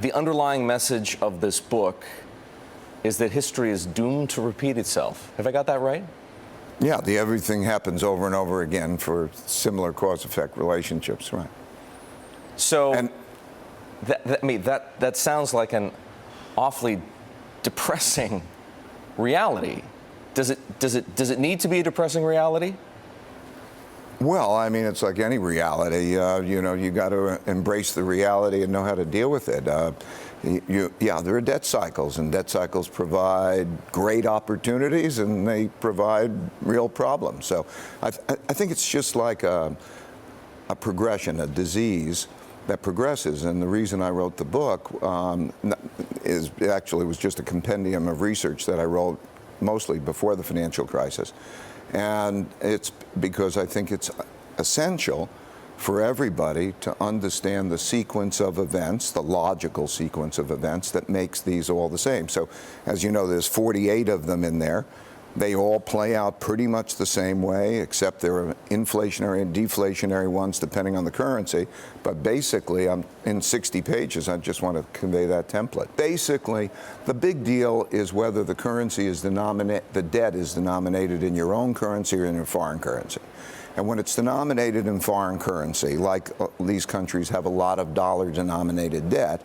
the underlying message of this book is that history is doomed to repeat itself. Have I got that right? Yeah, everything happens over and over again for similar cause-effect relationships, right? So, that sounds like an awfully depressing reality. Does it need to be a depressing reality? Well, I mean, it's like any reality. You got to embrace the reality and know how to deal with it. There are debt cycles, and debt cycles provide great opportunities, and they provide real problems. So I think it's just like a progression, a disease that progresses. And the reason I wrote the book was just a compendium of research that I wrote mostly before the financial crisis. And it's because I think it's essential for everybody to understand the sequence of events, the logical sequence of events that makes these all the same. So, as you know, there's 48 of them in there. They all play out pretty much the same way, except there are inflationary and deflationary ones depending on the currency. But basically, I'm in 60 pages. I just want to convey that template. Basically, the big deal is whether the currency is the debt is denominated in your own currency or in a foreign currency. And when it's denominated in foreign currency, like these countries have a lot of dollar-denominated debt,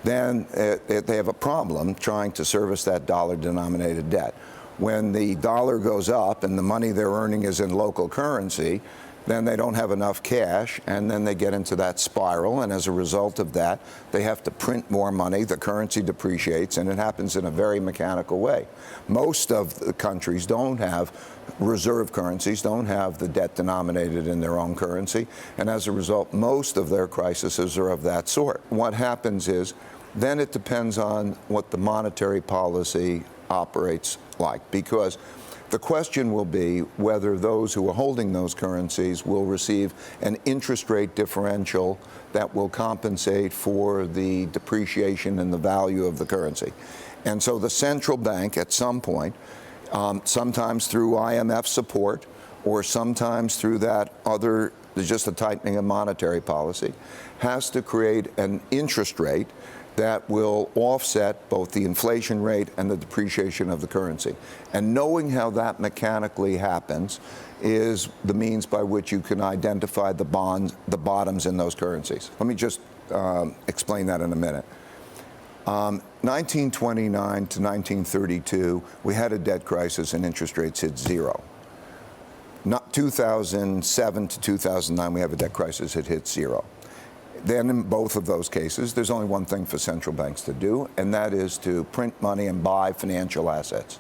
then they have a problem trying to service that dollar-denominated debt. When the dollar goes up and the money they're earning is in local currency, then they don't have enough cash, and then they get into that spiral, and as a result of that, they have to print more money, the currency depreciates, and it happens in a very mechanical way. Most of the countries don't have reserve currencies, don't have the debt denominated in their own currency, and as a result, most of their crises are of that sort. What happens is, then it depends on what the monetary policy operates like, because the question will be whether those who are holding those currencies will receive an interest rate differential that will compensate for the depreciation in the value of the currency. And so the central bank at some point, sometimes through IMF support or sometimes through that other, just a tightening of monetary policy, has to create an interest rate that will offset both the inflation rate and the depreciation of the currency. And knowing how that mechanically happens is the means by which you can identify the bottoms in those currencies. Let me just explain that in a minute. 1929 to 1932, we had a debt crisis and interest rates hit zero. Not 2007 to 2009, we have a debt crisis, it hit zero. Then in both of those cases, there's only one thing for central banks to do, and that is to print money and buy financial assets.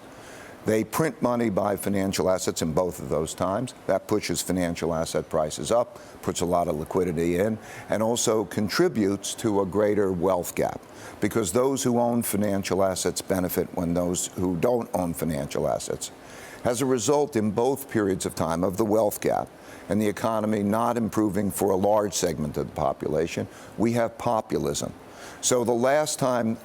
They print money, buy financial assets in both of those times. That pushes financial asset prices up, puts a lot of liquidity in, and also contributes to a greater wealth gap, because those who own financial assets benefit when those who don't own financial assets. As a result, in both periods of time of the wealth gap, and the economy not improving for a large segment of the population, we have populism. So the last time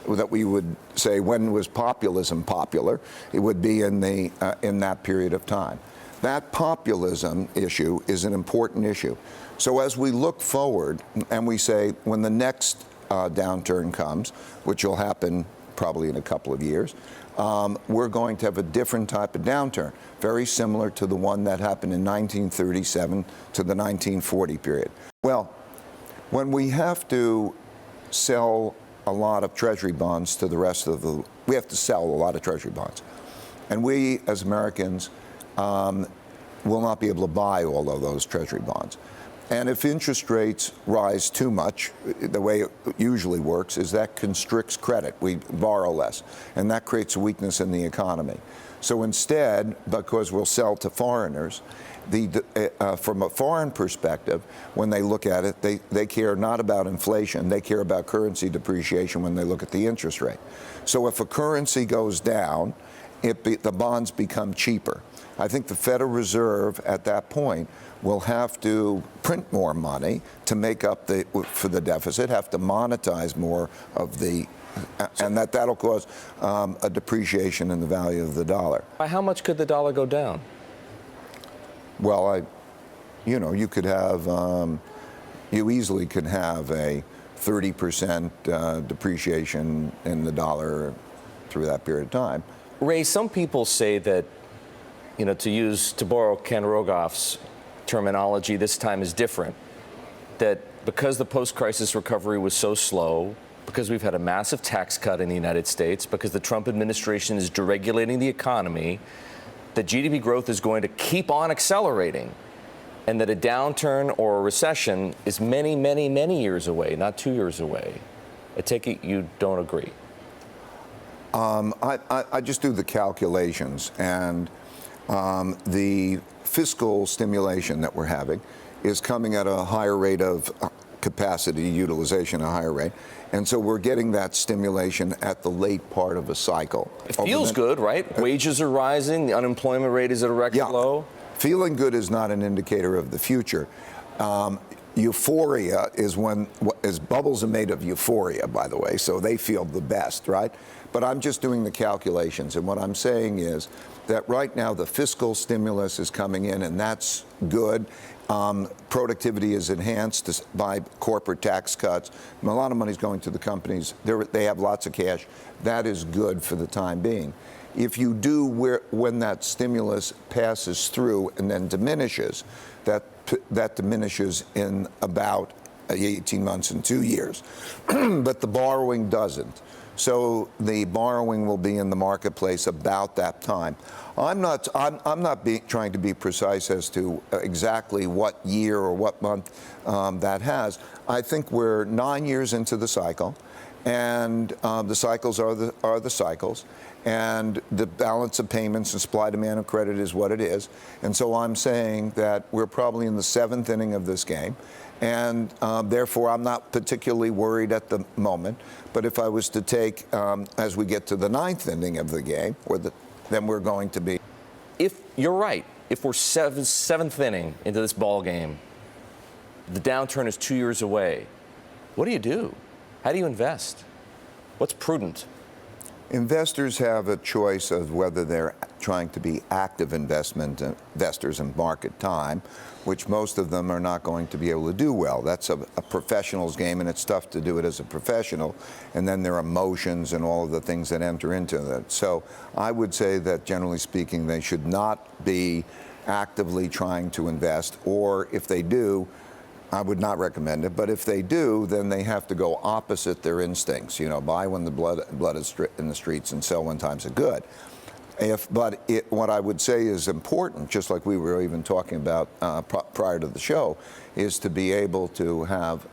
that we would say when was populism popular, it would be in that period of time. That populism issue is an important issue. So as we look forward and we say when the next downturn comes, which will happen probably in a couple of years, we're going to have a different type of downturn, very similar to the one that happened in 1937 to the 1940 period. Well, when we have to sell a lot of treasury bonds to the rest of we have to sell a lot of treasury bonds. And we, as Americans, will not be able to buy all of those treasury bonds. And if interest rates rise too much, the way it usually works is that constricts credit. We borrow less, and that creates a weakness in the economy. So instead, because we'll sell to foreigners, from a foreign perspective, when they look at it, they care not about inflation, they care about currency depreciation when they look at the interest rate. So if a currency goes down, the bonds become cheaper. I think the Federal Reserve at that point will have to print more money to make up for the deficit, have to monetize more of and that'll cause a depreciation in the value of the dollar. By how much could the dollar go down? Well, you could have, you easily could have a 30% depreciation in the dollar through that period of time. Ray, some people say that, to borrow Ken Rogoff's terminology, this time is different. That because the post-crisis recovery was so slow, because we've had a massive tax cut in the United States, because the Trump administration is deregulating the economy, that GDP growth is going to keep on accelerating, and that a downturn or a recession is many, many, many years away, not 2 years away. I take it you don't agree. I just do the calculations, and the fiscal stimulation that we're having is coming at a higher rate of capacity utilization, a higher rate. And so we're getting that stimulation at the late part of a cycle. It feels good, right? Wages are rising, the unemployment rate is at a record low. Feeling good is not an indicator of the future. Euphoria is bubbles are made of euphoria, by the way, so they feel the best, right? But I'm just doing the calculations, and what I'm saying is that right now the fiscal stimulus is coming in, and that's good. Productivity is enhanced by corporate tax cuts. A lot of money is going to the companies. They have lots of cash. That is good for the time being. If you do, when that stimulus passes through and then diminishes, that diminishes in about 18 months and 2 years. But the borrowing doesn't. So the borrowing will be in the marketplace about that time. I'm not trying to be precise as to exactly what year or what month that has. I think we're 9 years into the cycle, and the cycles are the cycles, and the balance of payments and supply, demand, and credit is what it is. And so I'm saying that we're probably in the 7th inning of this game. And therefore, I'm not particularly worried at the moment. But if I was to take, as we get to the 9th inning of the game, then we're going to be. If you're right, if we're seventh inning into this ball game, the downturn is 2 years away, what do? How do you invest? What's prudent? Investors have a choice of whether they're trying to be active investors in market time, which most of them are not going to be able to do well. That's a professional's game, and it's tough to do it as a professional. And then there are emotions and all of the things that enter into that. So I would say that, generally speaking, they should not be actively trying to invest, or if they do, I would not recommend it, but if they do, then they have to go opposite their instincts. Buy when the blood is in the streets and sell when times are good. What I would say is important, just like we were even talking about prior to the show, is to be able to have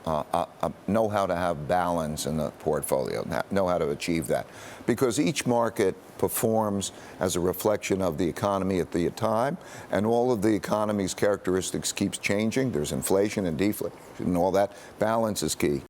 know how to have balance in the portfolio, know how to achieve that, because each market performs as a reflection of the economy at the time, and all of the economy's characteristics keeps changing. There's inflation and deflation and all that. Balance is key.